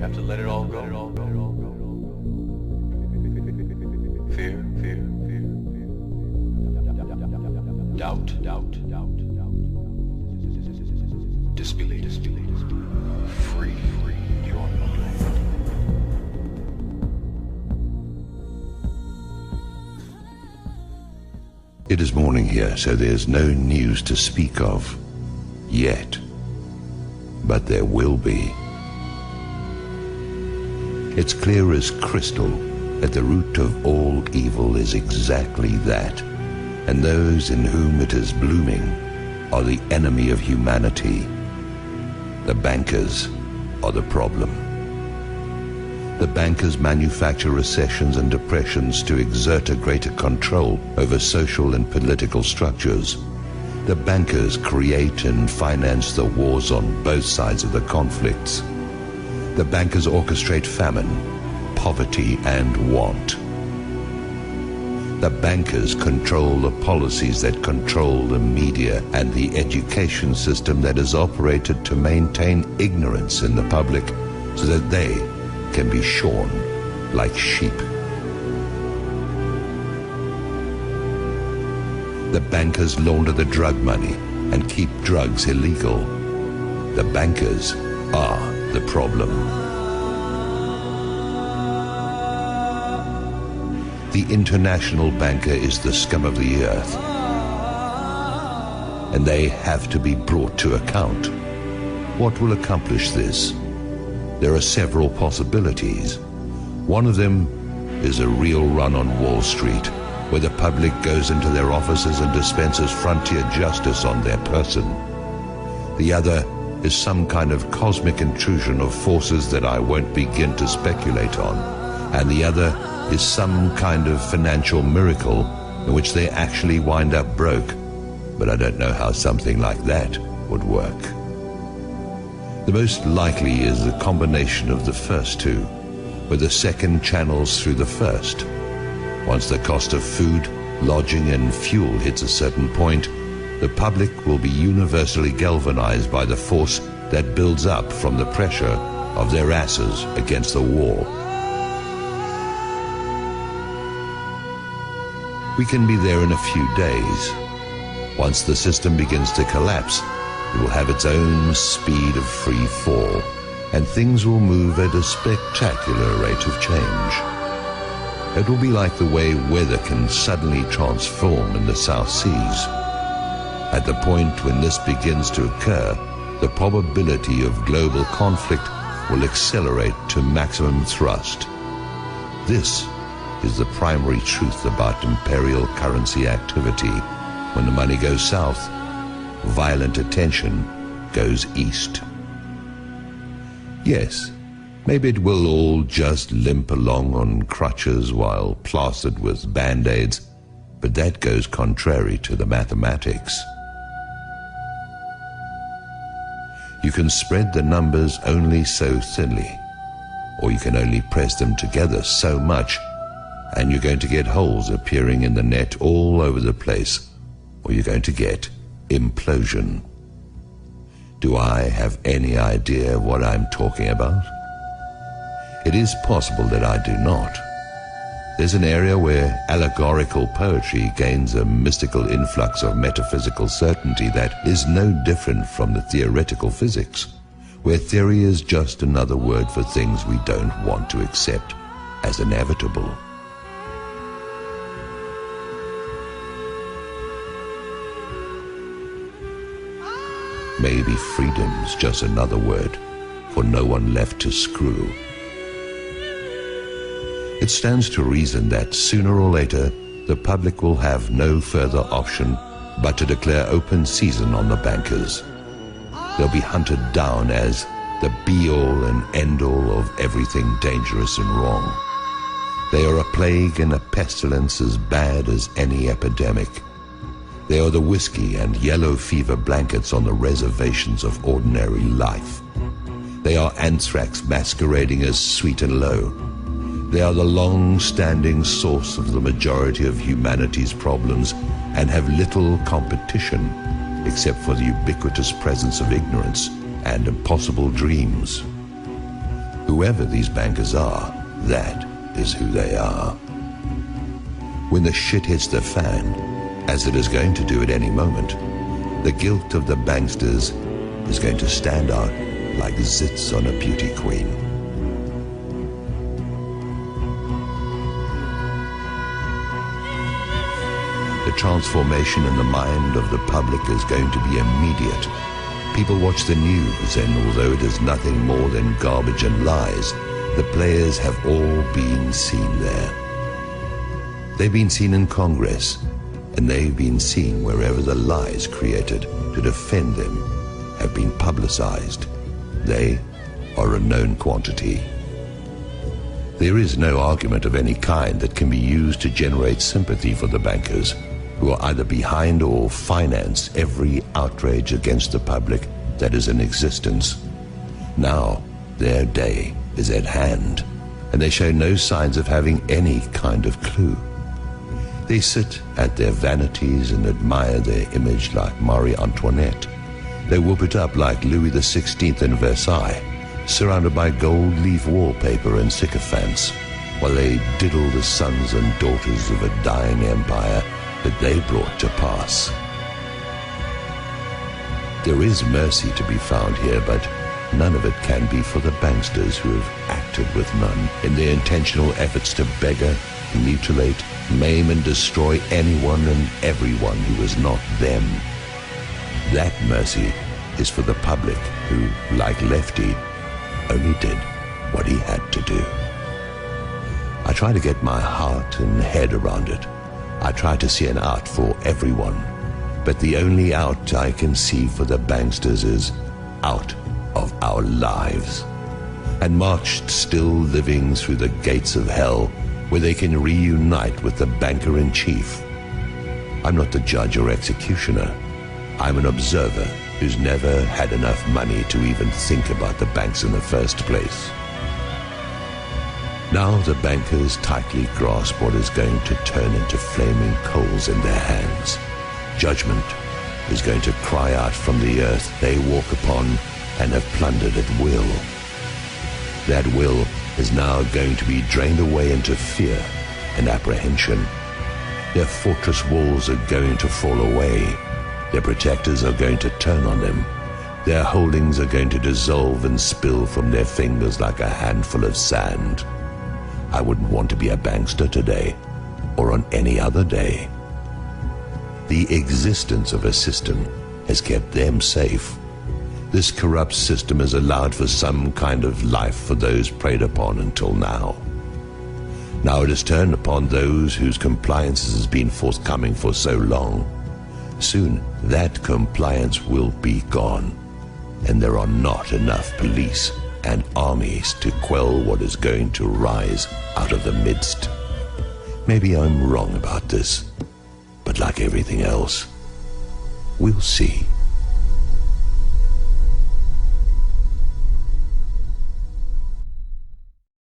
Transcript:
have to let it all go. Fear, doubt, disbelief, free your mind. It is morning here, so there's no news to speak of yet, but there will be. It's clear as crystal that the root of all evil is exactly that, and those in whom it is blooming are the enemy of humanity. The bankers are the problem. The bankers manufacture recessions and depressions to exert a greater control over social and political structures. The bankers create and finance the wars on both sides of the conflicts. The bankers orchestrate famine, poverty, and want. The bankers control the policies that control the media and the education system that is operated to maintain ignorance in the public so that they can be shorn like sheep. The bankers launder the drug money and keep drugs illegal. The bankers are the problem. The international banker is the scum of the earth, and they have to be brought to account. What will accomplish this? There are several possibilities. One of them is a real run on Wall Street, where the public goes into their offices and dispenses frontier justice on their person. The other is some kind of cosmic intrusion of forces that I won't begin to speculate on. And the other is some kind of financial miracle in which they actually wind up broke. But I don't know how something like that would work. The most likely is a combination of the first two, where the second channels through the first. Once the cost of food, lodging, and fuel hits a certain point, the public will be universally galvanized by the force that builds up from the pressure of their asses against the wall. We can be there in a few days. Once the system begins to collapse, it will have its own speed of free fall, and things will move at a spectacular rate of change. It will be like the way weather can suddenly transform in the South Seas. At the point when this begins to occur, the probability of global conflict will accelerate to maximum thrust. This is the primary truth about imperial currency activity. When the money goes south, violent attention goes east. Yes, maybe it will all just limp along on crutches while plastered with band-aids, but that goes contrary to the mathematics. You can spread the numbers only so thinly, or you can only press them together so much, and you're going to get holes appearing in the net all over the place, or you're going to get implosion. Do I have any idea what I'm talking about? It is possible that I do not. There's an area where allegorical poetry gains a mystical influx of metaphysical certainty that is no different from the theoretical physics, where theory is just another word for things we don't want to accept as inevitable. Maybe freedom's just another word for no one left to screw. It stands to reason that sooner or later the public will have no further option but to declare open season on the bankers. They'll be hunted down as the be-all and end-all of everything dangerous and wrong. They are a plague and a pestilence as bad as any epidemic. They are the whiskey and yellow fever blankets on the reservations of ordinary life. They are anthrax masquerading as sweet and low. They are the long-standing source of the majority of humanity's problems and have little competition except for the ubiquitous presence of ignorance and impossible dreams. Whoever these bankers are, that is who they are. When the shit hits the fan, as it is going to do at any moment, the guilt of the banksters is going to stand out like zits on a beauty queen. The transformation in the mind of the public is going to be immediate. People watch the news, and although it is nothing more than garbage and lies, the players have all been seen there. They've been seen in Congress, and they've been seen wherever the lies created to defend them have been publicized. They are a known quantity. There is no argument of any kind that can be used to generate sympathy for the bankers, who are either behind or finance every outrage against the public that is in existence. Now, their day is at hand, and they show no signs of having any kind of clue. They sit at their vanities and admire their image like Marie Antoinette. They whoop it up like Louis XVI in Versailles, surrounded by gold leaf wallpaper and sycophants, while they diddle the sons and daughters of a dying empire that they brought to pass. There is mercy to be found here, but none of it can be for the banksters who have acted with none in their intentional efforts to beggar, mutilate, maim and destroy anyone and everyone who is not them. That mercy is for the public who, like Lefty, only did what he had to do. I try to get my heart and head around it. I try to see an out for everyone, but the only out I can see for the banksters is out of our lives, and marched still living through the gates of hell where they can reunite with the banker-in-chief. I'm not the judge or executioner. I'm an observer who's never had enough money to even think about the banks in the first place. Now the bankers tightly grasp what is going to turn into flaming coals in their hands. Judgment is going to cry out from the earth they walk upon and have plundered at will. That will is now going to be drained away into fear and apprehension. Their fortress walls are going to fall away. Their protectors are going to turn on them. Their holdings are going to dissolve and spill from their fingers like a handful of sand. I wouldn't want to be a bankster today, or on any other day. The existence of a system has kept them safe. This corrupt system has allowed for some kind of life for those preyed upon until now. Now it has turned upon those whose compliance has been forthcoming for so long. Soon that compliance will be gone, and there are not enough police and armies to quell what is going to rise out of the midst. Maybe I'm wrong about this, but like everything else, we'll see.